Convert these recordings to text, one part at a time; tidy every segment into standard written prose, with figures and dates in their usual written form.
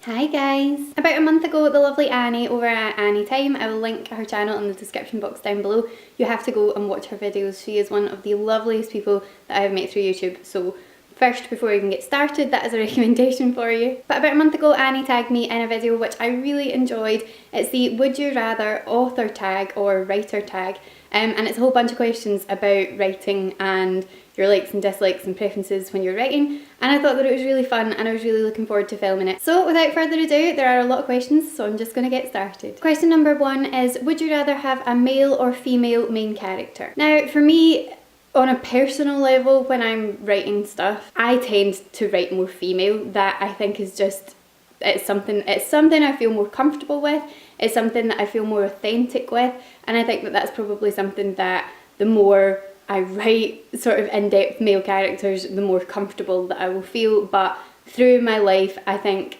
Hi guys! About a month ago, the lovely Annie over at Annie Time, I will link her channel in the description box down below. You have to go and watch her videos. She is one of the loveliest people that I have met through YouTube. So first, before we even get started, that is a recommendation for you. But about a month ago, Annie tagged me in a video which I really enjoyed. It's the Would You Rather author tag or writer tag. And it's a whole bunch of questions about writing and your likes and dislikes and preferences when you're writing, and I thought that it was really fun and I was really looking forward to filming it. So without further ado, there are a lot of questions, so I'm just going to get started. Question number 1 is, would you rather have a male or female main character? Now for me, on a personal level, when I'm writing stuff, I tend to write more female. That I think is just, it's something I feel more comfortable with, it's something that I feel more authentic with, and I think that that's probably something that the more I write sort of in-depth male characters, the more comfortable that I will feel. But through my life, I think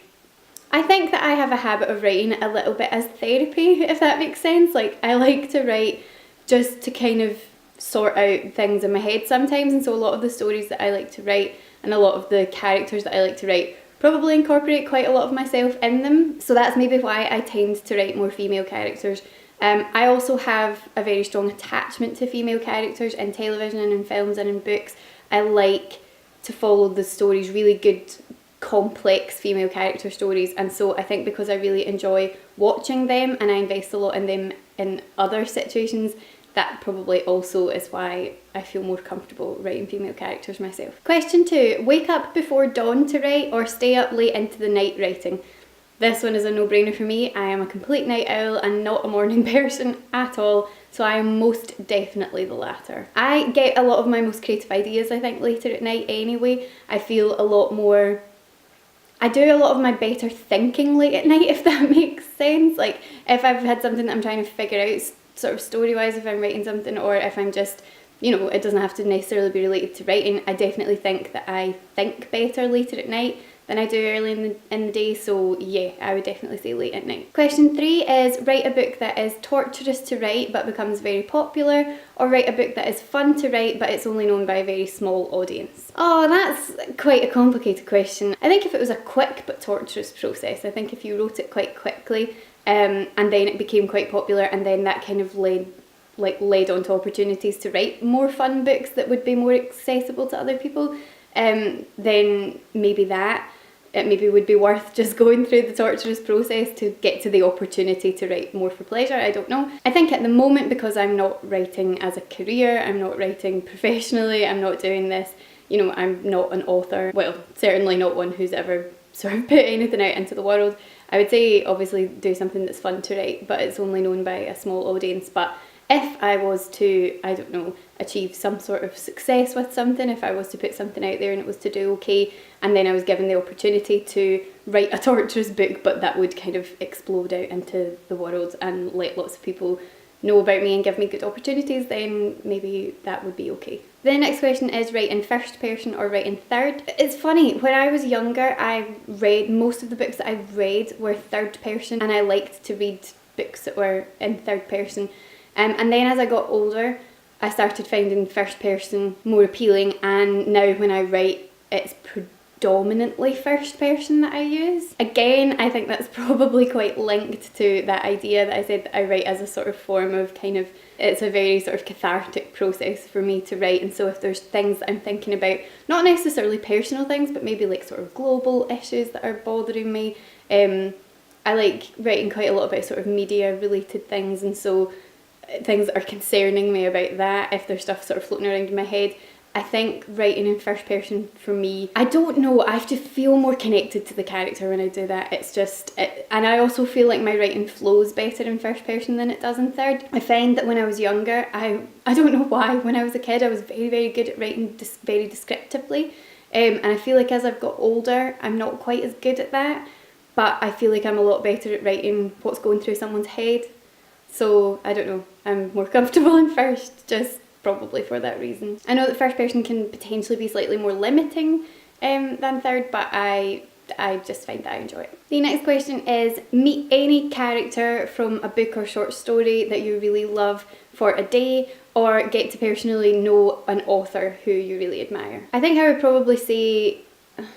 that I have a habit of writing a little bit as therapy, if that makes sense. Like, I like to write just to kind of sort out things in my head sometimes, and so a lot of the stories that I like to write and a lot of the characters that I like to write probably incorporate quite a lot of myself in them. So that's maybe why I tend to write more female characters. I also have a very strong attachment to female characters in television and in films and in books. I like to follow the stories, really good, complex female character stories, and so I think because I really enjoy watching them and I invest a lot in them in other situations, that probably also is why I feel more comfortable writing female characters myself. Question 2, wake up before dawn to write or stay up late into the night writing? This one is a no-brainer for me. I am a complete night owl and not a morning person at all, so I am most definitely the latter. I get a lot of my most creative ideas, I think, later at night anyway. I feel a lot more... I do a lot of my better thinking late at night, if that makes sense. Like, if I've had something that I'm trying to figure out, sort of story-wise, if I'm writing something, or if I'm just, you know, it doesn't have to necessarily be related to writing, I definitely think that I think better later at night than I do early in the day, so yeah, I would definitely say late at night. Question 3 is, write a book that is torturous to write but becomes very popular, or write a book that is fun to write but it's only known by a very small audience? Oh, that's quite a complicated question. I think if it was a quick but torturous process, I think if you wrote it quite quickly and then it became quite popular and then that kind of led on to opportunities to write more fun books that would be more accessible to other people, then maybe it maybe would be worth just going through the torturous process to get to the opportunity to write more for pleasure. I don't know. I think at the moment, because I'm not writing as a career, I'm not writing professionally, I'm not doing this, you know, I'm not an author, well, certainly not one who's ever sort of put anything out into the world. I would say obviously do something that's fun to write, but it's only known by a small audience. But if I was to, I don't know, achieve some sort of success with something, if I was to put something out there and it was to do okay, and then I was given the opportunity to write a torturous book, but that would kind of explode out into the world and let lots of people know about me and give me good opportunities, then maybe that would be okay. The next question is, write in first person or write in third? It's funny, when I was younger, most of the books that I read were third person, and I liked to read books that were in third person. And then as I got older, I started finding first person more appealing, and now when I write, it's predominantly first person that I use. Again, I think that's probably quite linked to that idea that I said that I write as a sort of form of kind of, it's a very sort of cathartic process for me to write, and so if there's things that I'm thinking about, not necessarily personal things, but maybe like sort of global issues that are bothering me, I like writing quite a lot about sort of media related things, and so things that are concerning me about that, if there's stuff sort of floating around in my head, I think writing in first person for me, I don't know, I have to feel more connected to the character when I do that. It's just, and I also feel like my writing flows better in first person than it does in third. I find that when I was younger, I don't know why, when I was a kid I was very, very good at writing very descriptively, and I feel like as I've got older I'm not quite as good at that, but I feel like I'm a lot better at writing what's going through someone's head. So I don't know, I'm more comfortable in first, just probably for that reason. I know that first person can potentially be slightly more limiting than third, but I just find that I enjoy it. The next question is, meet any character from a book or short story that you really love for a day, or get to personally know an author who you really admire. I think I would probably say,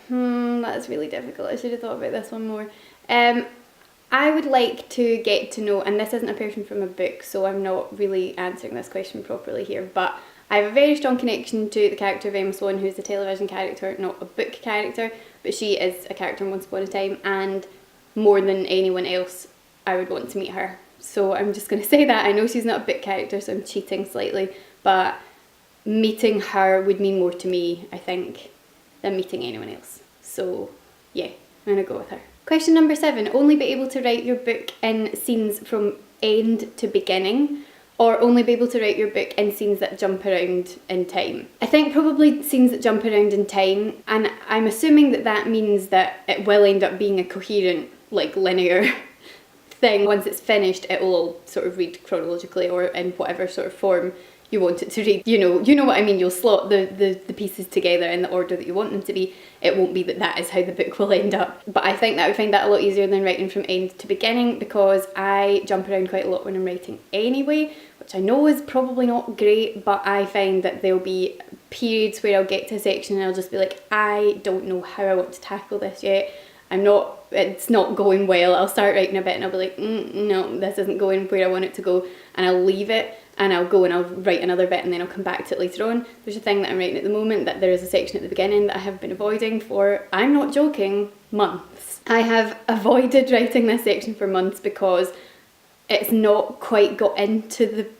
that's really difficult, I should have thought about this one more. I would like to get to know, and this isn't a person from a book, so I'm not really answering this question properly here, but I have a very strong connection to the character of Emma Swan, who's a television character, not a book character, but she is a character in Once Upon a Time, and more than anyone else, I would want to meet her. So I'm just going to say that. I know she's not a book character, so I'm cheating slightly, but meeting her would mean more to me, I think, than meeting anyone else. So yeah, I'm going to go with her. Question number 7, only be able to write your book in scenes from end to beginning, or only be able to write your book in scenes that jump around in time. I think probably scenes that jump around in time, and I'm assuming that that means that it will end up being a coherent, like linear thing. Once it's finished, it will all sort of read chronologically or in whatever sort of form you want it to read. You know what I mean, you'll slot the pieces together in the order that you want them to be. It won't be that is how the book will end up. But I think that I would find that a lot easier than writing from end to beginning, because I jump around quite a lot when I'm writing anyway, which I know is probably not great, but I find that there'll be periods where I'll get to a section and I'll just be like, I don't know how I want to tackle this yet. It's not going well. I'll start writing a bit and I'll be like, no, this isn't going where I want it to go, and I'll leave it. And I'll go and I'll write another bit and then I'll come back to it later on. There's a thing that I'm writing at the moment that there is a section at the beginning that I have been avoiding for, I'm not joking, months. I have avoided writing this section for months because it's not quite got into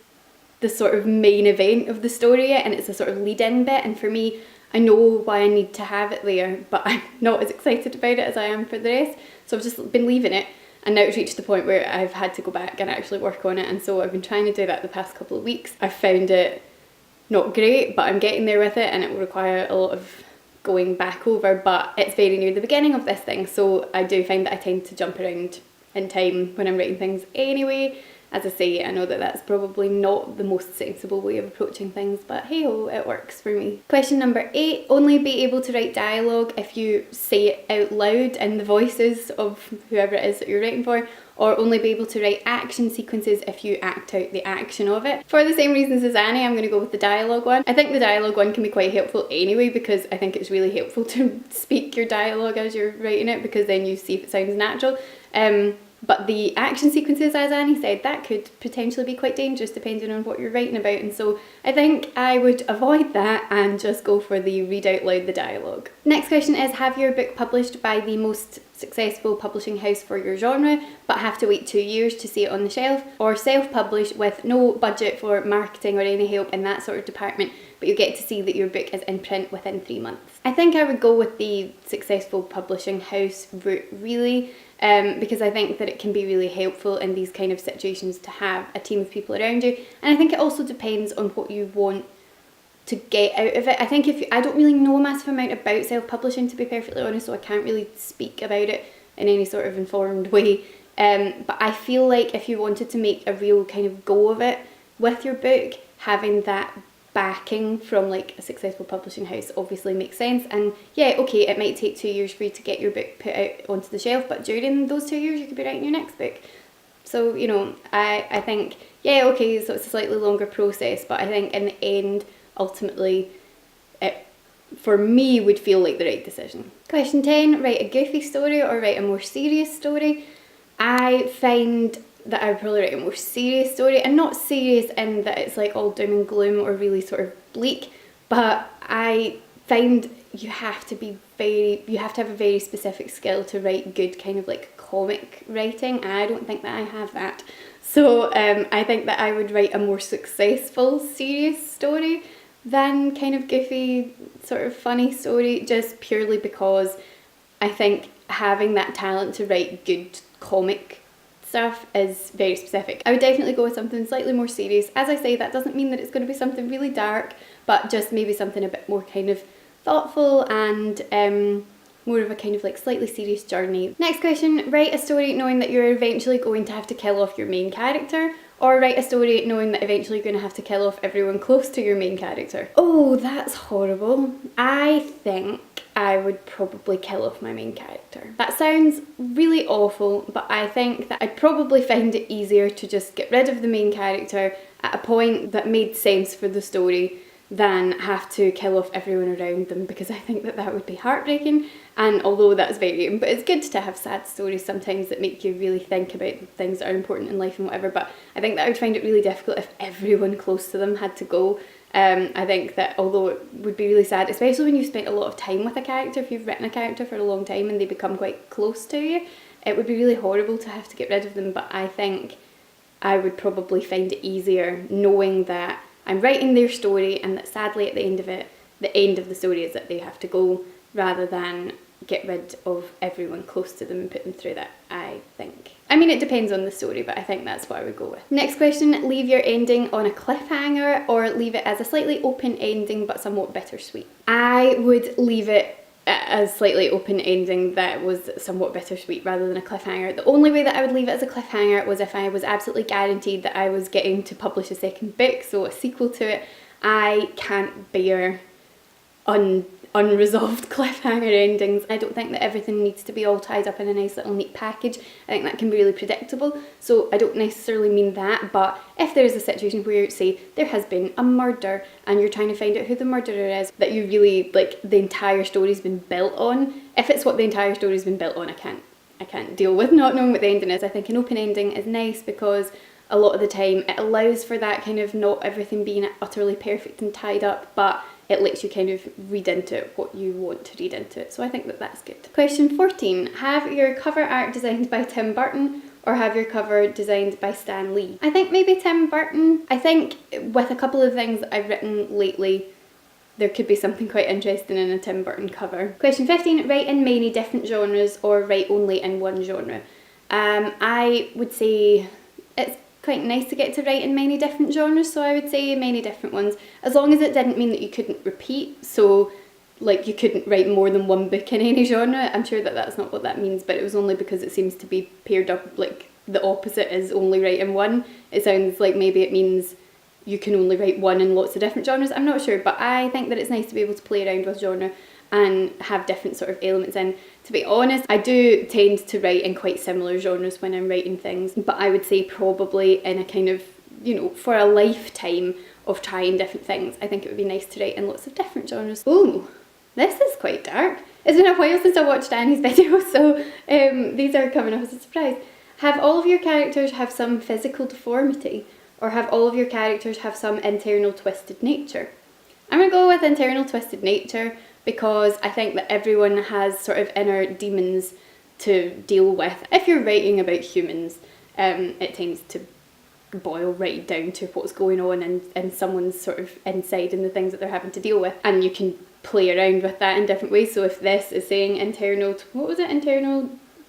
the sort of main event of the story yet, and it's a sort of lead-in bit, and for me, I know why I need to have it there, but I'm not as excited about it as I am for the rest, so I've just been leaving it. And now it's reached the point where I've had to go back and actually work on it, and so I've been trying to do that the past couple of weeks. I've found it not great, but I'm getting there with it, and it will require a lot of going back over, but it's very near the beginning of this thing, so I do find that I tend to jump around in time when I'm writing things anyway. As I say, I know that that's probably not the most sensible way of approaching things, but hey ho, it works for me. Question number 8, only be able to write dialogue if you say it out loud in the voices of whoever it is that you're writing for, or only be able to write action sequences if you act out the action of it. For the same reasons as Annie, I'm going to go with the dialogue one. I think the dialogue one can be quite helpful anyway, because I think it's really helpful to speak your dialogue as you're writing it, because then you see if it sounds natural. But the action sequences, as Annie said, that could potentially be quite dangerous depending on what you're writing about, and so I think I would avoid that and just go for the read out loud the dialogue. Next question is, have your book published by the most successful publishing house for your genre but have to wait 2 years to see it on the shelf, or self-publish with no budget for marketing or any help in that sort of department, but you get to see that your book is in print within 3 months? I think I would go with the successful publishing house route, really. Because I think that it can be really helpful in these kind of situations to have a team of people around you, and I think it also depends on what you want to get out of it. I think I don't really know a massive amount about self-publishing, to be perfectly honest, so I can't really speak about it in any sort of informed way, but I feel like if you wanted to make a real kind of go of it with your book, having that backing from like a successful publishing house obviously makes sense. And yeah, okay, it might take 2 years for you to get your book put out onto the shelf, but during those 2 years you could be writing your next book. So, you know, I think, yeah, okay, so it's a slightly longer process, but I think in the end, ultimately, it, for me, would feel like the right decision. Question 10, write a goofy story or write a more serious story? I find that I would probably write a more serious story, and not serious in that it's like all doom and gloom or really sort of bleak, but I find you have to have a very specific skill to write good kind of like comic writing, and I don't think that I have that. So I think that I would write a more successful serious story than kind of goofy sort of funny story, just purely because I think having that talent to write good comic stuff is very specific. I would definitely go with something slightly more serious. As I say, that doesn't mean that it's going to be something really dark, but just maybe something a bit more kind of thoughtful and more of a kind of like slightly serious journey. Next question, write a story knowing that you're eventually going to have to kill off your main character, or write a story knowing that eventually you're going to have to kill off everyone close to your main character. Oh, that's horrible. I think I would probably kill off my main character. That sounds really awful, but I think that I'd probably find it easier to just get rid of the main character at a point that made sense for the story than have to kill off everyone around them, because I think that that would be heartbreaking, And although that's varying, but it's good to have sad stories sometimes that make you really think about things that are important in life and whatever. But I think that I would find it really difficult if everyone close to them had to go. I think that although it would be really sad, especially when you've spent a lot of time with a character, if you've written a character for a long time and they become quite close to you, it would be really horrible to have to get rid of them. But I think I would probably find it easier knowing that I'm writing their story and that sadly at the end of it, the end of the story is that they have to go, rather than get rid of everyone close to them and put them through that, I think. I mean, it depends on the story, but I think that's what I would go with. Next question, leave your ending on a cliffhanger or leave it as a slightly open ending but somewhat bittersweet. I would leave it a slightly open ending that was somewhat bittersweet rather than a cliffhanger. The only way that I would leave it as a cliffhanger was if I was absolutely guaranteed that I was getting to publish a second book, so a sequel to it. I can't bear unresolved cliffhanger endings. I don't think that everything needs to be all tied up in a nice little neat package. I think that can be really predictable, so I don't necessarily mean that, but if there is a situation where, say, there has been a murder and you're trying to find out who the murderer is, that you really, like, the entire story's been built on, if it's what the entire story's been built on, I can't deal with not knowing what the ending is. I think an open ending is nice because a lot of the time it allows for that kind of not everything being utterly perfect and tied up, but it lets you kind of read into it what you want to read into it. So I think that that's good. Question 14. Have your cover art designed by Tim Burton or have your cover designed by Stan Lee? I think maybe Tim Burton. I think with a couple of things that I've written lately, there could be something quite interesting in a Tim Burton cover. Question 15. Write in many different genres or write only in one genre? I would say it's quite nice to get to write in many different genres, so I would say many different ones, as long as it didn't mean that you couldn't repeat, so like you couldn't write more than one book in any genre. I'm sure that that's not what that means, but it was only because it seems to be paired up, like the opposite is only writing one. It sounds like maybe it means you can only write one in lots of different genres. I'm not sure, but I think that it's nice to be able to play around with genre and have different sort of elements in. To be honest, I do tend to write in quite similar genres when I'm writing things, but I would say probably in a kind of, you know, for a lifetime of trying different things, I think it would be nice to write in lots of different genres. Ooh, this is quite dark. It's been a while since I watched Annie's video, so these are coming up as a surprise. Have all of your characters have some physical deformity, or have all of your characters have some internal twisted nature? I'm going to go with internal twisted nature, because I think that everyone has sort of inner demons to deal with. If you're writing about humans, it tends to boil right down to what's going on in someone's sort of inside and the things that they're having to deal with. And you can play around with that in different ways. So if this is saying internal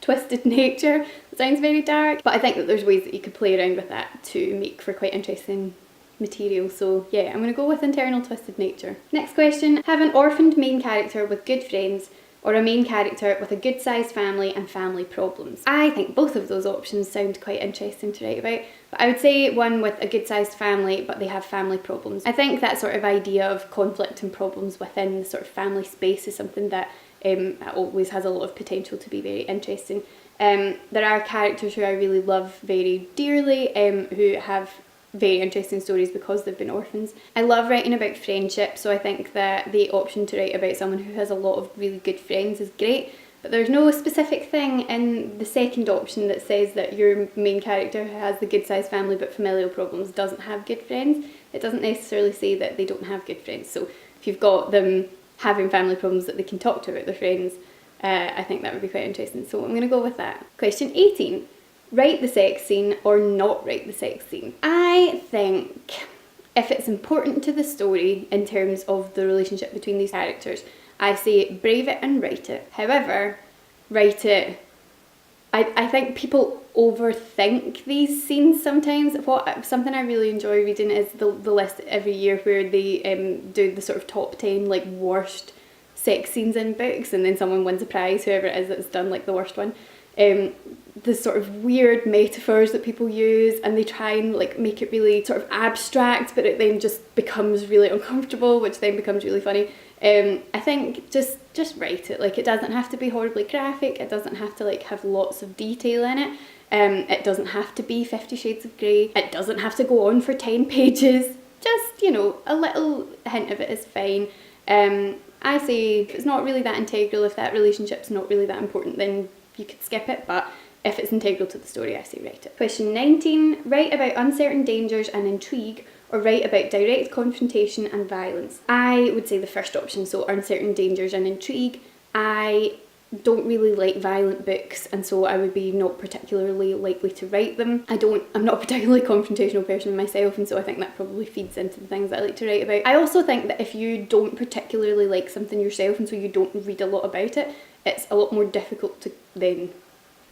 twisted nature, it sounds very dark. But I think that there's ways that you could play around with that to make for quite interesting material. So yeah, I'm going to go with internal twisted nature. Next question. Have an orphaned main character with good friends or a main character with a good sized family and family problems? I think both of those options sound quite interesting to write about, but I would say one with a good sized family but they have family problems. I think that sort of idea of conflict and problems within the sort of family space is something that always has a lot of potential to be very interesting. There are characters who I really love very dearly who have very interesting stories because they've been orphans. I love writing about friendship, so I think that the option to write about someone who has a lot of really good friends is great, but there's no specific thing in the second option that says that your main character who has the good sized family but familial problems doesn't have good friends. It doesn't necessarily say that they don't have good friends, so if you've got them having family problems that they can talk to about their friends, I think that would be quite interesting, so I'm going to go with that. Question 18. Write the sex scene or not write the sex scene? I think if it's important to the story in terms of the relationship between these characters, I say brave it and write it. However, write it. I think people overthink these scenes sometimes. Something I really enjoy reading is the list every year where they do the sort of top 10 like worst sex scenes in books, and then someone wins a prize, whoever it is that's done like the worst one. The sort of weird metaphors that people use, and they try and like make it really sort of abstract, but it then just becomes really uncomfortable, which then becomes really funny. I think just write it. Like, it doesn't have to be horribly graphic, it doesn't have to like have lots of detail in it, it doesn't have to be 50 Shades of Grey, it doesn't have to go on for 10 pages, just, you know, a little hint of it is fine. I say if it's not really that integral, if that relationship's not really that important, then you could skip it, but if it's integral to the story, I say write it. Question 19, write about uncertain dangers and intrigue, or write about direct confrontation and violence. I would say the first option, so uncertain dangers and intrigue. I don't really like violent books, and so I would be not particularly likely to write them. I'm not a particularly confrontational person myself, and so I think that probably feeds into the things that I like to write about. I also think that if you don't particularly like something yourself, and so you don't read a lot about it, it's a lot more difficult to then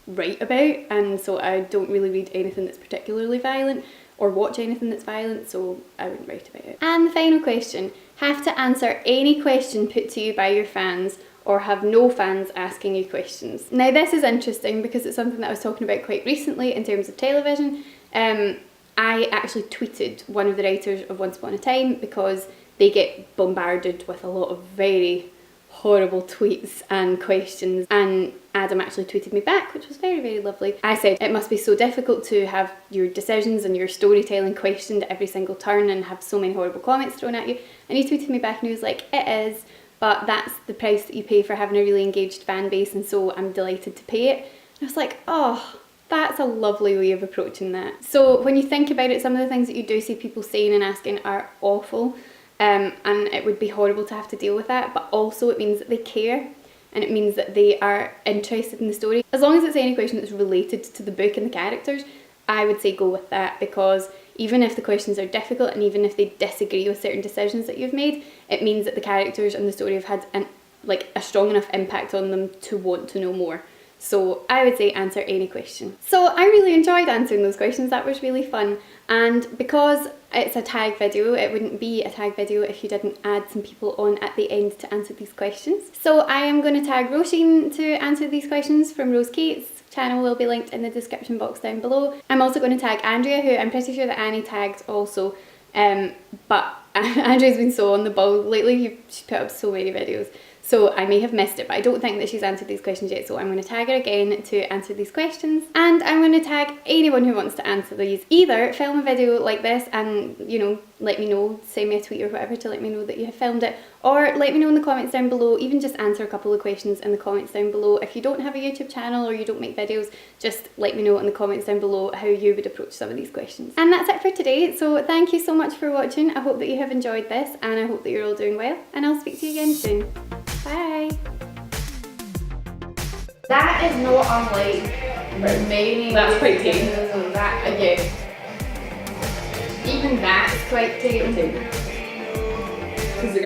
write about, and so I don't really read anything that's particularly violent or watch anything that's violent, so I wouldn't write about it. And the final question, have to answer any question put to you by your fans, or have no fans asking you questions. Now this is interesting because it's something that I was talking about quite recently in terms of television. I actually tweeted one of the writers of Once Upon a Time because they get bombarded with a lot of very horrible tweets and questions, and Adam actually tweeted me back, which was very, very lovely. I said it must be so difficult to have your decisions and your storytelling questioned at every single turn and have so many horrible comments thrown at you, and he tweeted me back and he was like, it is, but that's the price that you pay for having a really engaged fan base, and so I'm delighted to pay it. And I was like, oh, that's a lovely way of approaching that. So when you think about it, some of the things that you do see people saying and asking are awful, and it would be horrible to have to deal with that, but also it means that they care, and it means that they are interested in the story. As long as it's any question that's related to the book and the characters, I would say go with that, because even if the questions are difficult and even if they disagree with certain decisions that you've made, it means that the characters and the story have had a strong enough impact on them to want to know more. So I would say answer any question. So I really enjoyed answering those questions, that was really fun. And because it's a tag video, it wouldn't be a tag video if you didn't add some people on at the end to answer these questions. So I am going to tag Roisin to answer these questions from Rose Kate's channel, will be linked in the description box down below. I'm also going to tag Andrea, who I'm pretty sure that Annie tagged also, but Andrea's been so on the ball lately, she's put up so many videos. So I may have missed it, but I don't think that she's answered these questions yet, so I'm going to tag her again to answer these questions. And I'm going to tag anyone who wants to answer these. Either film a video like this and, you know, let me know, send me a tweet or whatever to let me know that you have filmed it, or let me know in the comments down below, even just answer a couple of questions in the comments down below. If you don't have a YouTube channel or you don't make videos, just let me know in the comments down below how you would approach some of these questions. And that's it for today, so thank you so much for watching. I hope that you have enjoyed this, and I hope that you're all doing well, and I'll speak to you again soon. Bye! That is not unlike many. That's quite tame. That, again. Even that's quite tame.